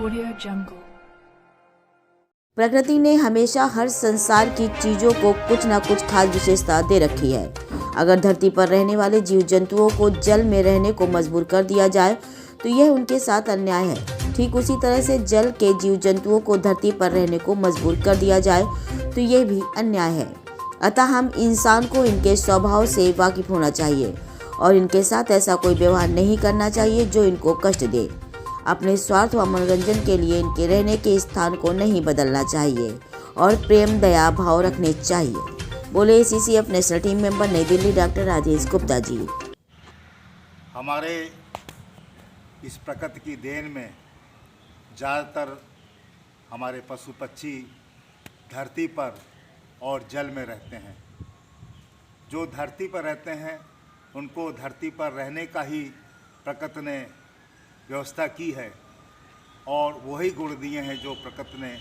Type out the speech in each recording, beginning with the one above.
Audio Jungle। प्रकृति ने हमेशा हर संसार की चीजों को कुछ न कुछ खास विशेषता दे रखी है। अगर धरती पर रहने वाले जीव जंतुओं को जल में रहने को मजबूर कर दिया जाए तो यह उनके साथ अन्याय है। ठीक उसी तरह से जल के जीव जंतुओं को धरती पर रहने को मजबूर कर दिया जाए तो यह भी अन्याय है। अतः हम इंसान को इनके स्वभाव से वाकिफ होना चाहिए और इनके साथ ऐसा कोई व्यवहार नहीं करना चाहिए जो इनको कष्ट दे। अपने स्वार्थ व मनोरंजन के लिए इनके रहने के स्थान को नहीं बदलना चाहिए और प्रेम दया भाव रखने चाहिए, बोले सीसीएफ नेशनल टीम मेंबर नई दिल्ली डॉक्टर राजेश गुप्ता जी। हमारे इस प्रकृति की देन में ज़्यादातर हमारे पशु पक्षी धरती पर और जल में रहते हैं। जो धरती पर रहते हैं उनको धरती पर रहने का ही प्रकृति ने व्यवस्था की है और वही गुण दिए हैं जो प्रकृति ने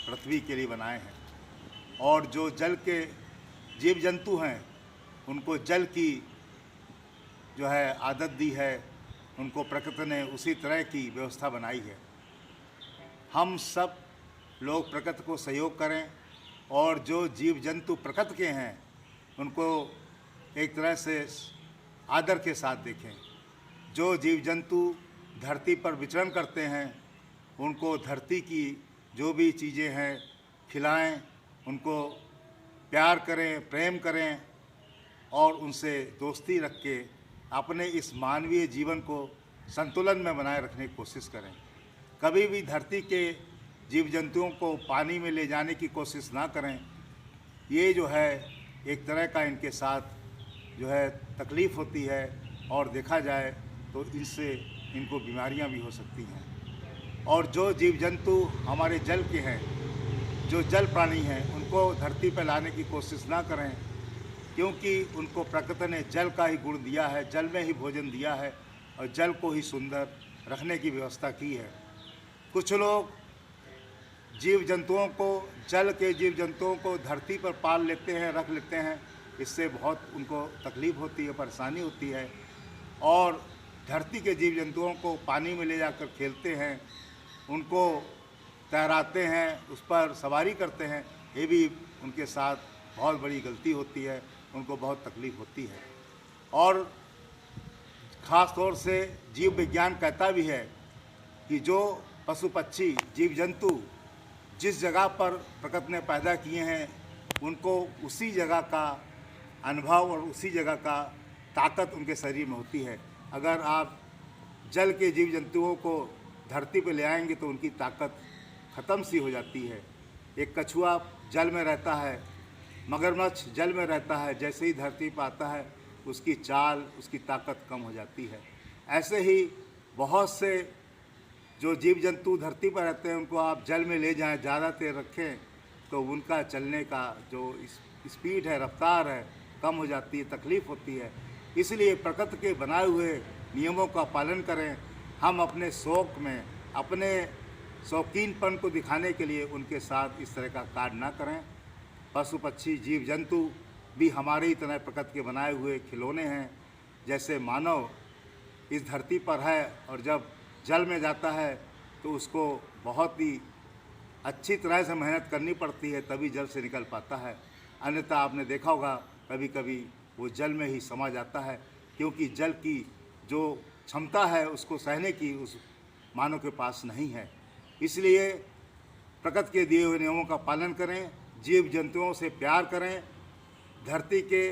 पृथ्वी के लिए बनाए हैं। और जो जल के जीव जंतु हैं उनको जल की जो है आदत दी है, उनको प्रकृति ने उसी तरह की व्यवस्था बनाई है। हम सब लोग प्रकृति को सहयोग करें और जो जीव जंतु प्रकृति के हैं उनको एक तरह से आदर के साथ देखें। जो जीव जंतु धरती पर विचरण करते हैं उनको धरती की जो भी चीज़ें हैं खिलाएं, उनको प्यार करें, प्रेम करें और उनसे दोस्ती रख के अपने इस मानवीय जीवन को संतुलन में बनाए रखने की कोशिश करें। कभी भी धरती के जीव जंतुओं को पानी में ले जाने की कोशिश ना करें। ये जो है एक तरह का इनके साथ जो है तकलीफ़ होती है और देखा जाए तो इससे इनको बीमारियां भी हो सकती हैं। और जो जीव जंतु हमारे जल के हैं, जो जल प्राणी हैं, उनको धरती पर लाने की कोशिश ना करें क्योंकि उनको प्रकृति ने जल का ही गुण दिया है, जल में ही भोजन दिया है और जल को ही सुंदर रखने की व्यवस्था की है। कुछ लोग जीव जंतुओं को, जल के जीव जंतुओं को धरती पर पाल लेते हैं, रख लेते हैं। इससे बहुत उनको तकलीफ़ होती है, परेशानी होती है और धरती के जीव जंतुओं को पानी में ले जाकर खेलते हैं, उनको तैराते हैं, उस पर सवारी करते हैं। ये भी उनके साथ बहुत बड़ी गलती होती है, उनको बहुत तकलीफ़ होती है। और ख़ास तौर से जीव विज्ञान कहता भी है कि जो पशु पक्षी जीव जंतु जिस जगह पर प्रकृति ने पैदा किए हैं उनको उसी जगह का अनुभव और उसी जगह का ताकत उनके शरीर में होती है। अगर आप जल के जीव जंतुओं को धरती पर ले आएंगे तो उनकी ताकत ख़त्म सी हो जाती है। एक कछुआ जल में रहता है, मगरमच्छ जल में रहता है, जैसे ही धरती पर आता है उसकी चाल, उसकी ताकत कम हो जाती है। ऐसे ही बहुत से जो जीव जंतु धरती पर रहते हैं उनको आप जल में ले जाएं, ज़्यादा देर रखें तो उनका चलने का जो स्पीड है, रफ्तार है, कम हो जाती है, तकलीफ़ होती है। इसलिए प्रकृति के बनाए हुए नियमों का पालन करें। हम अपने शौक़ में, अपने शौकीनपन को दिखाने के लिए उनके साथ इस तरह का कार्य ना करें। पशु पक्षी जीव जंतु भी हमारे ही तरह प्रकृति के बनाए हुए खिलौने हैं। जैसे मानव इस धरती पर है और जब जल में जाता है तो उसको बहुत ही अच्छी तरह से मेहनत करनी पड़ती है तभी जल से निकल पाता है। अन्यथा आपने देखा होगा कभी कभी वो जल में ही समा जाता है क्योंकि जल की जो क्षमता है उसको सहने की उस मानव के पास नहीं है। इसलिए प्रकृति के दिए हुए नियमों का पालन करें, जीव जंतुओं से प्यार करें। धरती के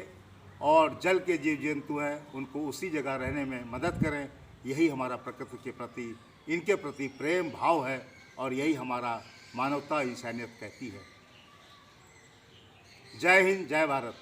और जल के जीव जंतु हैं उनको उसी जगह रहने में मदद करें। यही हमारा प्रकृति के प्रति, इनके प्रति प्रेम भाव है और यही हमारा मानवता इंसानियत कहती है। जय हिंद, जय भारत।